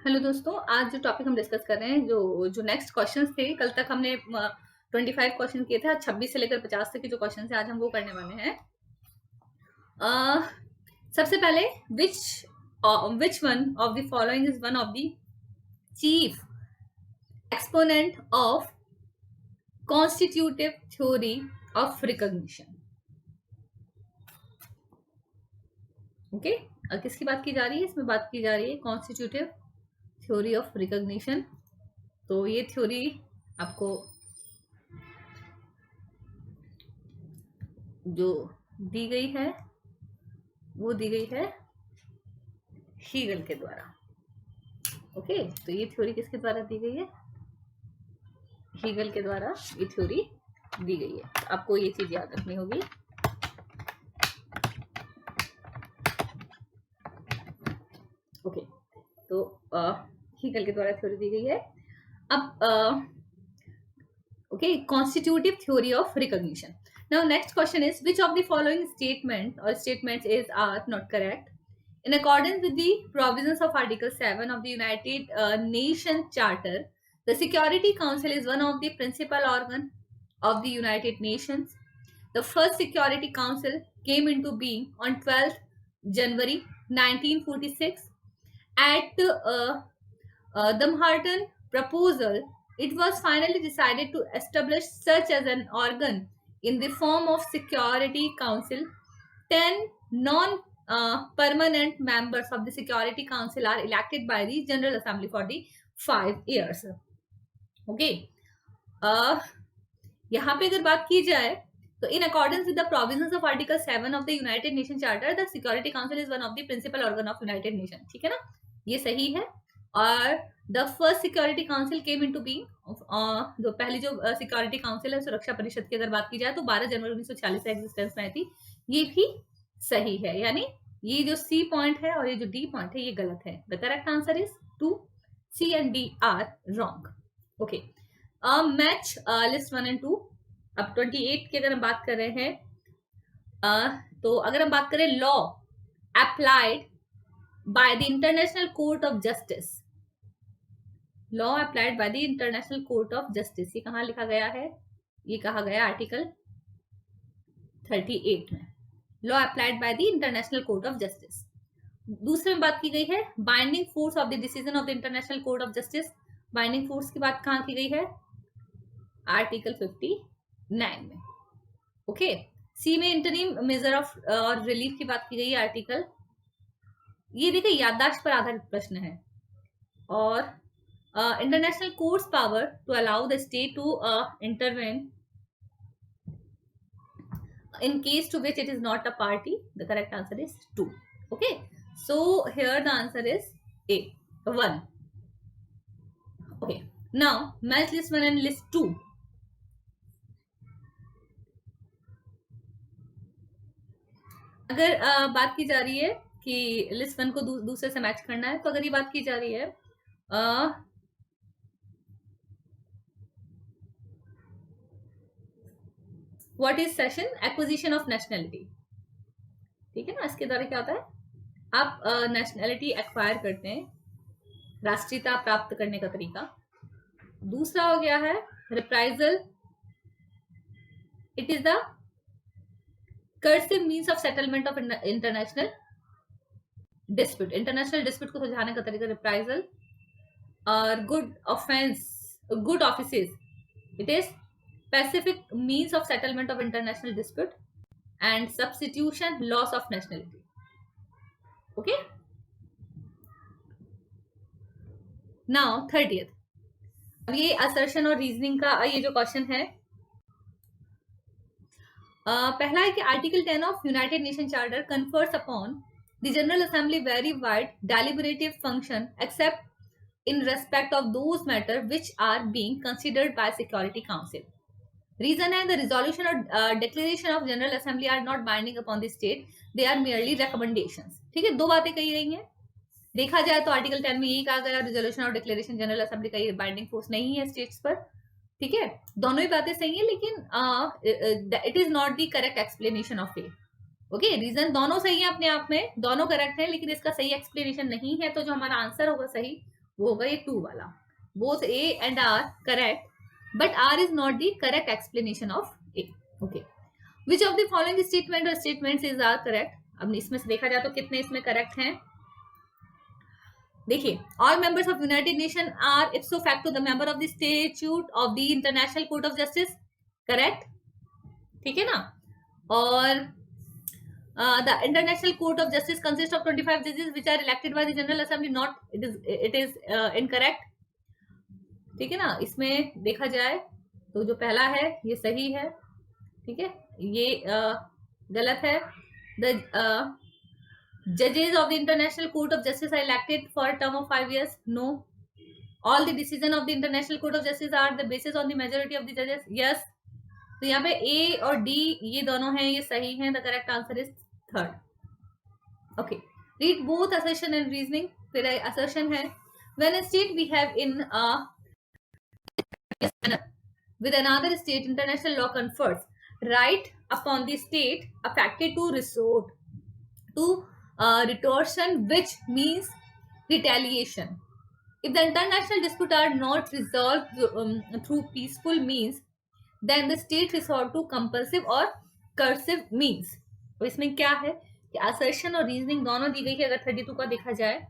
Hello दोस्तों, आज जो टॉपिक हम डिस्कस कर रहे हैं, जो जो नेक्स्ट क्वेश्चंस थे, कल तक हमने 25 क्वेश्चन किए थे। आज 26 से लेकर 50 तक के जो क्वेश्चन है आज हम वो करने वाले हैं। सबसे पहले विच one of the following is one of the chief exponent of constitutive theory of recognition. Okay, किसकी बात की जा रही है? इसमें बात की जा रही है कॉन्स्टिट्यूटिव थ्योरी ऑफ रिकॉग्निशन। तो ये थ्योरी आपको जो दी गई है वो दी गई है हीगल के द्वारा। ओके, तो ये थ्योरी किसके द्वारा दी गई है? हीगल के द्वारा ये थ्योरी दी गई है। आपको ये चीज याद रखनी होगी। ओके, तो हीगल के द्वारा थ्योरी दी गई है। अब okay, constitutive theory of recognition. Now next question is, which of the following statements are not correct? In accordance with the provisions of Article 7 of the United Nations Charter, the Security Council is one of the principal organs of the United Nations. The first Security Council came into being on 12th January 1946. At the Manhattan Proposal, it was finally decided to establish such as an organ in the form of Security Council. 10 non-permanent members of the Security Council are elected by the General Assembly for the 5 years. Okay. यहाँ पे अगर बात की जाए तो in accordance with the provisions of Article 7 of the United Nations Charter, the Security Council is one of the principal organ of United Nations. ठीक है ना, ये सही है। और the first security council came into being, जो पहली जो सिक्योरिटी काउंसिल है सुरक्षा परिषद की अगर बात की जाए तो 12 जनवरी 1946 से एग्जिस्टेंस में आई थी। ये भी सही है, यानी ये जो सी पॉइंट है और ये जो डी पॉइंट है ये गलत है। The correct answer is 2, C and D are wrong. Okay, match list 1 and 2। अब 28 की अगर हम बात कर रहे हैं तो अगर हम बात करें law applied by the International Court of Justice, law applied by the International Court of Justice, ये कहाँ लिखा गया है? ये कहा गया आर्टिकल 38 में, law applied by the International Court of Justice। दूसरे में बात की गई है binding force of the decision of the International Court of justice. Binding force की बात कहाँ की गई है? आर्टिकल 59 में। ओके, सी में इंटरिम मेजर ऑफ और रिलीफ की बात की गई है आर्टिकल, ये देखिए याददाश्त पर आधारित प्रश्न है। और international courts power to allow the state to intervene in case to which it is not a party. The correct answer is 2. Okay, so here the answer is A, 1. Okay, now match list 1 and list 2. अगर बात की जा रही है कि list 1 को दूसरे से मैच करना है, तो अगर ये बात की जा रही है what is session acquisition of nationality, ठीक है ना। इसके द्वारा क्या होता है, आप नेशनैलिटी एक्वायर करते हैं, राष्ट्रीयता प्राप्त करने का तरीका। दूसरा हो गया है reprisal, it is the cursive means of settlement of international dispute, international dispute को सुलझाने का तरीका रिप्राइजल। और good offices, it is specific means of settlement of international dispute, and substitution, loss of nationality. Okay, now 30th, अब ये assertion और reasoning का ये जो क्वेश्चन है, पहला है कि article 10 of United nation charter confers upon the General Assembly very wide deliberative function except in respect of those matters which are being considered by Security Council. Reason है, the resolution or declaration of General Assembly are not binding upon the state, they are merely recommendations. ठीक है, दो बातें कही गई हैं। देखा जाए तो आर्टिकल 10 में यही कहा गया, रिजोल्यूशन और डिक्लेरेशन जनरल असेंबली का ये बाइंडिंग फोर्स नहीं है स्टेट्स पर। ठीक है, दोनों ही बातें सही है, लेकिन it is not the correct explanation of it. Okay, reason दोनों सही है अपने आप में, दोनों करेक्ट है, लेकिन इसका सही एक्सप्लेनेशन नहीं है। तो जो हमारा आंसर होगा सही वो होगा ये 2 वाला. Both A and R correct, but R is not the correct explanation of A. Okay, which of the following statement और स्टेटमेंट्स इज आर करेक्ट. अब इसमें से देखा जाए तो कितने इसमें करेक्ट हैं. देखिए, all members of United Nation are ipso facto the member of the statute of the International Court of Justice. Correct, ठीक है ना. और the International Court of Justice consists of 25 judges which are elected by the General Assembly. Not, it is incorrect. ठीक है ना. इसमें देखा जाए तो जो पहला है ये सही है, ठीक है, ये गलत है. The judges of the International Court of Justice are elected for a term of 5 years. No. All the decision of the International Court of Justice are the basis on the majority of the judges. Yes. तो यहाँ पे A और D ये दोनों हैं, ये सही हैं. The correct answer is third. Okay. Read both assertion and reasoning. फिर assertion है, when a state behave in a with another state, international law confers right upon the state affected to resort to retortion, which means retaliation. If the international dispute are not resolved through peaceful means, then the state resort to compulsive or cursive means. तो इसमें क्या है कि assertion और reasoning दोनों दी गई है. अगर 32 का देखा जाए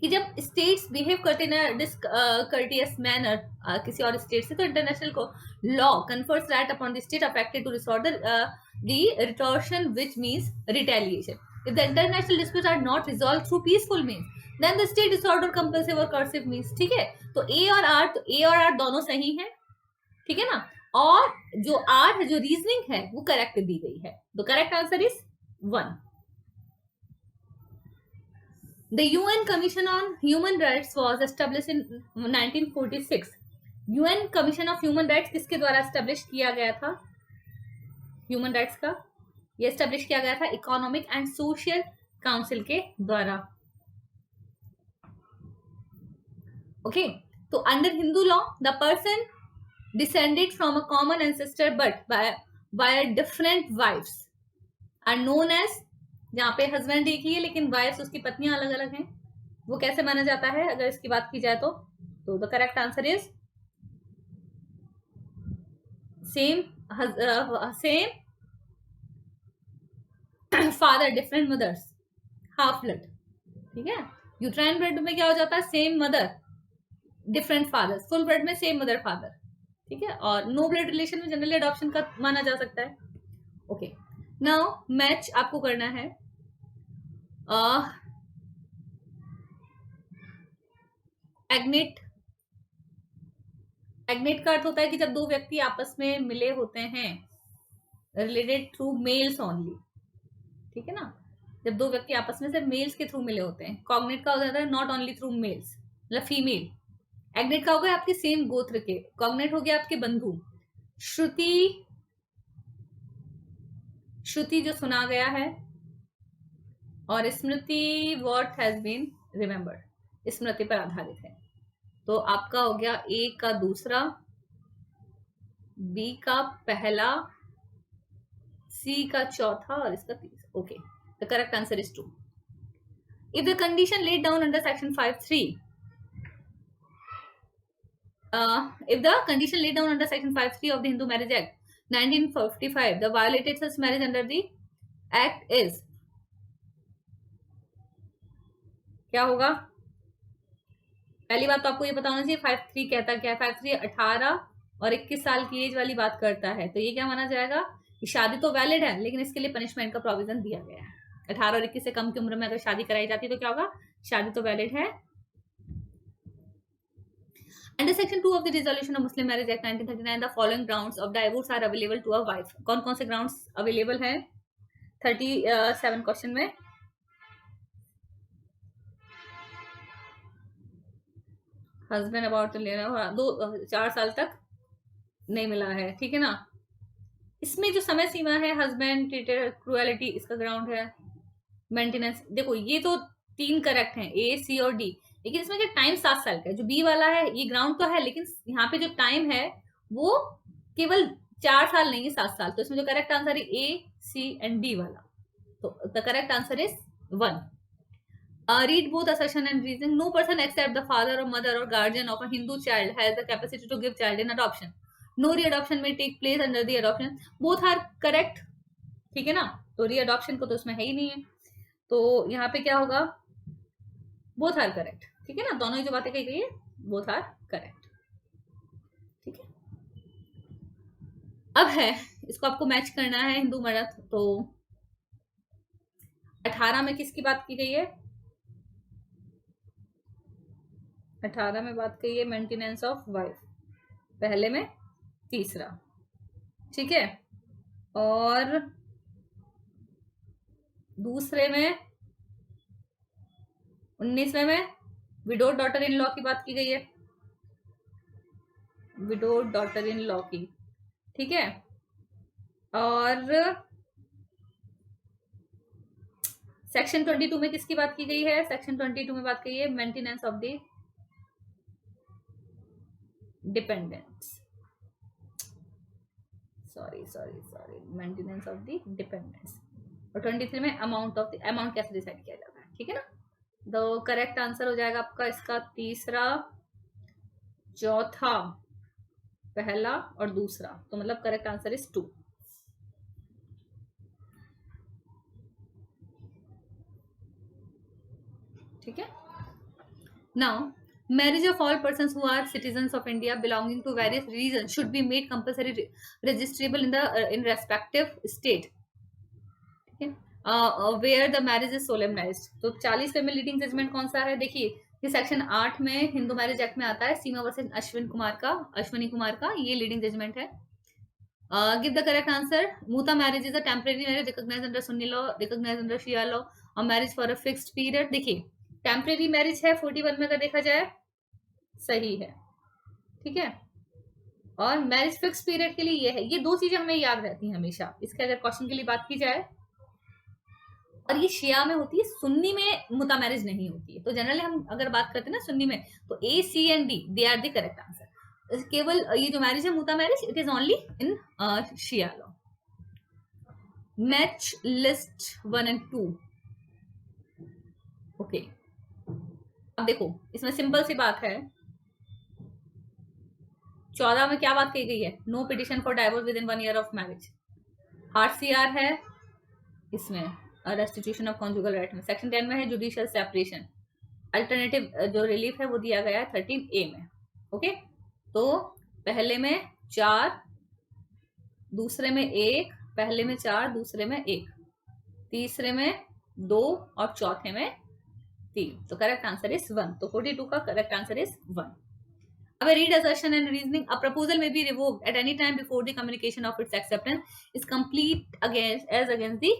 कि जब स्टेट्स बिहेव करते हैं डिसकर्टियस मैनर किसी और स्टेट से, तो इंटरनेशनल को law confers right upon the state affected to resort the retortion which means retaliation. If the international disputes are not resolve through peaceful means, then the state resort और compulsive और coercive means. ठीक है, तो ए और are, तो ए और are दोनों सही हैं, ठीक है ना. और जो आर है, जो रीजनिंग है, वो करेक्ट दी गई है. The correct answer is 1. The UN Commission on Human Rights was established in 1946. UN Commission of Human Rights किसके द्वारा एस्टेब्लिश किया गया था? ह्यूमन राइट्स का ये एस्टेब्लिश किया गया था इकोनॉमिक एंड सोशल काउंसिल के द्वारा. ओके, तो under Hindu law the person descended from a common ancestor but by different wives are known as, जहाँ पे हस्बैंड एक ही है लेकिन वाइफ्स उसकी पत्नियां अलग अलग हैं, वो कैसे माना जाता है अगर इसकी बात की जाए तो the correct answer is same father different mothers, half blood. ठीक है, यूट्राइन ब्लड में क्या हो जाता है? Same mother different father. Full blood में सेम मदर फादर. ठीक है, और नो ब्लड रिलेशन में जनरली अडॉप्शन का माना जा सकता है. ओके, नाउ मैच आपको करना है. एग्नेट. एग्नेट का अर्थ होता है कि जब दो व्यक्ति आपस में मिले होते हैं, रिलेटेड थ्रू मेल्स ओनली. ठीक है ना, जब दो व्यक्ति आपस में सिर्फ मेल्स के थ्रू मिले होते हैं. कॉग्नेट का हो जाता है नॉट ओनली थ्रू मेल्स, मतलब फीमेल. एग्नेट का होगा आपके सेम गोत्र के. कॉग्नेट हो गया आपके बंधु. श्रुति, श्रुति जो सुना गया है, और स्मृति व्हाट हैज बीन रिमेम्बर्ड, स्मृति पर आधारित है. तो आपका हो गया ए का दूसरा, बी का पहला, सी का चौथा और इसका तीसरा. Okay, the correct answer is 2. If the condition laid down under section 5(3), if the condition laid down under section 5(3) of the Hindu Marriage Act 1955, the violated such marriage under the act is, क्या होगा? पहली बात तो आपको ये पता होना चाहिए 5(3) कहता क्या है. 5(3) 18 और 21 साल की एज वाली बात करता है. तो ये क्या माना जाएगा कि शादी तो वैलिड है लेकिन इसके लिए पनिशमेंट का प्रोविजन दिया गया है. 18 और 21 से कम की उम्र में अगर शादी कराई जाती है तो क्या होगा? शादी तो वैलिड है. Under Section 2 of the Resolution of Muslim Marriage Act 1939, the following grounds of divorce are available to a wife. कौन कौन से grounds available हैं 37 क्वेश्चन में? हस्बैंड अबाउट टू लेना 4 साल तक नहीं मिला है. ठीक है ना. इसमें जो समय सीमा है, हस्बैंड ट्रीटेड क्रूएलिटी, इसका ग्राउंड है. मेंटेनेंस, देखो ये तो 3 करेक्ट हैं, ए, सी और डी. लेकिन इसमें जो टाइम 7 साल का है, जो बी वाला है, ये ग्राउंड तो है लेकिन यहाँ पे जो टाइम है वो केवल 4 साल नहीं है, 7 साल. तो इसमें जो करेक्ट आंसर है ए, सी एंड डी वाला. तो the correct answer is 1. Read both assertion and reasoning. No person except the father or mother or guardian of a Hindu child has the capacity to give child in adoption. No readoption may take place under the adoption. Both are correct. ठीक है ना, तो रीअडॉप्शन को तो उसमें है ही नहीं है, तो यहाँ पे क्या होगा, बोथ आर करेक्ट। ठीक है ना, दोनों ही जो बातें कही गई है बोथ आर करेक्ट। ठीक है, अब है इसको आपको मैच करना है हिंदू मर्द। तो 18 में किसकी बात की गई है, 18 में बात की है मेंटेनेंस ऑफ वाइफ, पहले में तीसरा। ठीक है, और दूसरे में 19वें में विडो डॉटर इन लॉ की बात की गई है, विडो डॉटर इन लॉ की। ठीक है, और सेक्शन 22 में किसकी बात की गई है, सेक्शन 22 में बात की है maintenance of the dependence, sorry maintenance of the dependence. और 23 में अमाउंट ऑफ द, अमाउंट कैसे डिसाइड किया जाता है। ठीक है ना, तो करेक्ट आंसर हो जाएगा आपका इसका तीसरा, चौथा, पहला और दूसरा, तो मतलब करेक्ट आंसर इज 2। ठीक है, now marriage of all persons who are citizens of India belonging to various regions should be made compulsory registrable in the in respective state, where the marriage is solemnized। तो 40वें में leading judgement कौन सा है, देखिए ये section 8 में Hindu marriage act में आता है, सीमा वर्सेस अश्विनी कुमार का ये लीडिंग जजमेंट है। Give the correct answer. Muta marriage is a temporary marriage recognized under Sunni law, recognized under Shia law, और marriage for a fixed period. देखिए टेम्परेरी मैरिज है 41 में, अगर देखा जाए सही है। ठीक है, और मैरिज फिक्स पीरियड के लिए ये है, ये दो चीजें हमें याद रहती हैं हमेशा। इसके अगर क्वेश्चन के लिए बात की जाए, और ये शिया में होती है, सुन्नी में मुता मैरिज नहीं होती है। तो जनरली हम अगर बात करते हैं ना सुन्नी में, तो A, C and D they are the correct answer. केवल ये जो मैरिज है muta marriage, it is only in Shia law. Match list 1 and 2। Okay, अब देखो इसमें सिंपल सी बात है, 14 में क्या बात कही गई है, no petition for divorce within 1 year of marriage. RCR है इसमें, रेस्टिट्यूशन ऑफ कॉन्जुगल राइट में। सेक्शन 10 में है जुडिशियल सेपरेशन। अल्टरनेटिव जो रिलीफ है वो दिया गया है 13A में। ओके, तो पहले में 4, दूसरे में 1, पहले में 4, दूसरे में 1, तीसरे में 2 और चौथे में 3। तो करेक्ट आंसर इज 1। तो 42 का करेक्ट आंसर इज 1। अब read assertion and reasoning. A proposal may be revoked at any time before the communication of its acceptance is complete against the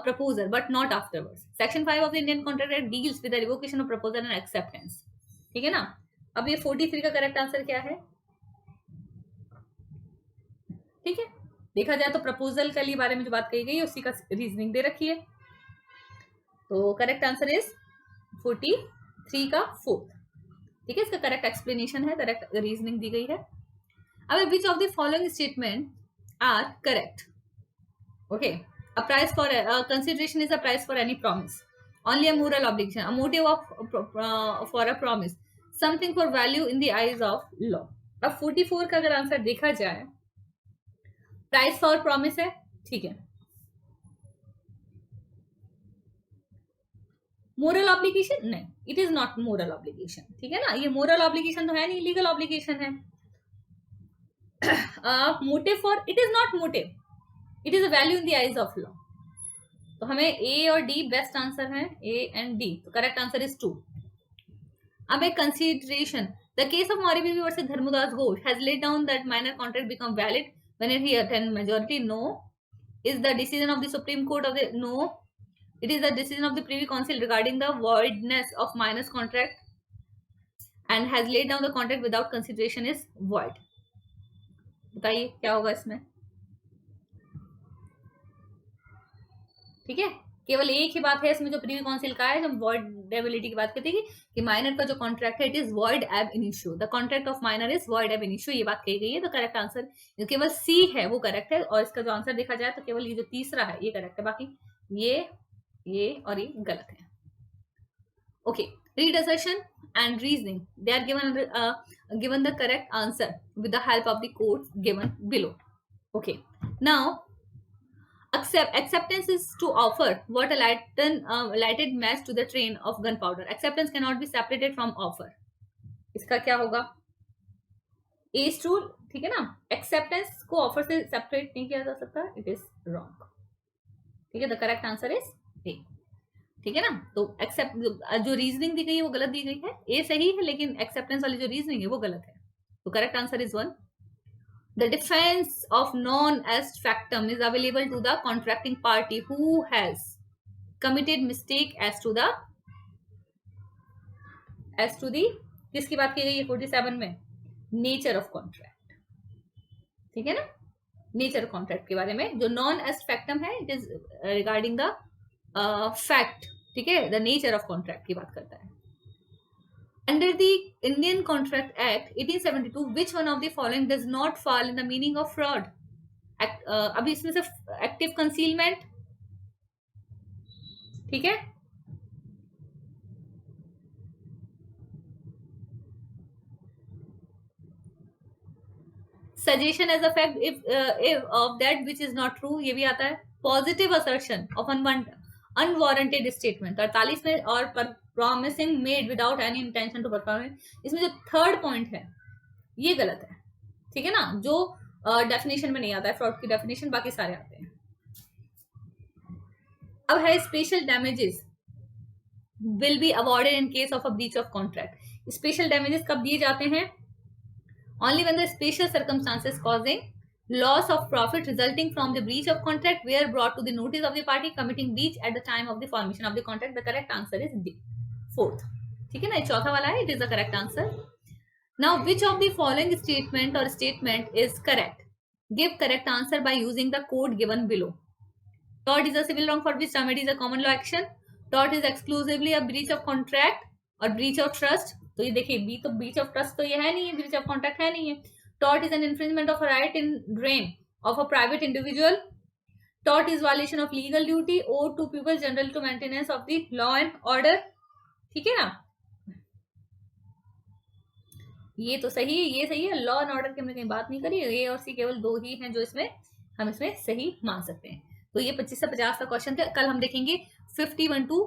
proposer, but not afterwards. Section 5 of the Indian Contract Act deals with the revocation of proposal and acceptance. ठीक है ना, अब ये 43 का correct answer क्या है। ठीक है, देखा जाए तो प्रपोजल के लिए बारे में जो बात कही गई है उसी का रीजनिंग दे रखी है। तो करेक्ट आंसर इज 43 का 4। ठीक है, इसका करेक्ट एक्सप्लेनेशन है, करेक्ट रीजनिंग दी गई है। अब which of the following statement are correct. Okay, a price for consideration is a price for any promise, only a moral obligation, a motive of for a promise, something for value in the eyes of law। अब 44 का अगर answer देखा जाए, price for promise है। ठीक है, moral obligation नहीं, it is not moral obligation. ठीक है ना, ये मोरल ऑब्लिगेशन तो है नहीं, लीगल ऑब्लिगेशन है। Motive for, it is not motive, it is a value in the eyes of law. तो हमें ए और डी बेस्ट आंसर है, ए एंड डी। तो करेक्ट आंसर इज 2। अब एक consideration, the case of Maurya versus Dharmadas Ghosh has laid down that minor contract become valid whenever he attend majority. No is the decision of the Supreme Court of the, no it is the decision of the Privy Council regarding the voidness of minor's contract and has laid down the contract without consideration is void। बताइए क्या होगा इसमें। ठीक है, केवल एक ही बात है इसमें जो प्रीवी काउंसिल का है, जब वॉइडेबिलिटी की बात करते हैं कि माइनर का जो कॉन्ट्रैक्ट है इट इज वॉइड एब initio, the contract of minor is void एब इनिशियो, ये बात कही गई है। तो करेक्ट आंसर केवल सी है वो करेक्ट है, और इसका जो आंसर देखा जाए तो केवल ये जो तीसरा है ये करेक्ट है, बाकी ये और ये गलत है। Okay, read assertion and reasoning. They are given the correct answer with the help of the codes given below. Okay, now acceptance is to offer what a lighted match to the train of gunpowder. Acceptance cannot be separated from offer. इसका क्या होगा? A is true, ठीक है ना? Acceptance को offer से separate नहीं किया जा सकता. It is wrong. ठीक है, the correct answer is A. ठीक है ना? तो एक्सेप्ट जो रीजनिंग दी गई है वो गलत दी गई है. ए सही है, लेकिन एक्सेप्टेंस वाली जो रीजनिंग है वो गलत है. तो correct answer is 1. The defence of non est factum is available to the contracting party who has committed mistake as to the किसकी बात की गई है 47 में? Nature of contract. ठीक है ना? नेचर ऑफ कॉन्ट्रैक्ट के बारे में जो नॉन एस्ट फैक्टम है, it is regarding the fact. ठीक है, द नेचर ऑफ कॉन्ट्रैक्ट की बात करता है. Under the Indian Contract Act 1872 which one of the following does not fall in the meaning of fraud? अभी इसमें से एक्टिव कंसीलमेंट, ठीक है, suggestion as a fact if of that which is not true, ये भी आता है. Positive assertion of unwarranted statement 48 में, और promising made without any intention to perform. इसमें जो थर्ड पॉइंट है ये गलत है. ठीक है ना? जो डेफिनेशन में नहीं आता है, फ्रॉड की डेफिनेशन, बाकी सारे आते हैं. अब है special damages will be awarded in case of a breach of contract. Special damages कब दिए जाते हैं? only when the special circumstances causing loss of profit resulting from the breach of contract were brought to the notice of the party committing breach at the time of the formation of the contract. The correct answer is D, 4th. ठीक है ना? चौथा वाला है, it is the correct answer. Now which of the following statement is correct? Give correct answer by using the code given below. Tort is a civil wrong for which remedy is a common law action. Tort is exclusively a breach of contract और breach of trust. तो ये देखिए, B तो breach of trust तो ये है नहीं है, ब्रीच ऑफ कॉन्ट्रैक्ट है नहीं है. Tort is an infringement of right in drain of a private individual. Tort is violation of legal duty और to people general to maintenance of the law and order. ठीक है ना? ये तो सही है, ये सही है. लॉ एंड ऑर्डर की हमने कहीं बात नहीं करी. ए और सी केवल दो ही हैं जो इसमें हम इसमें सही मान सकते हैं. तो ये 25 से 50 का क्वेश्चन थे. कल हम देखेंगे 51 to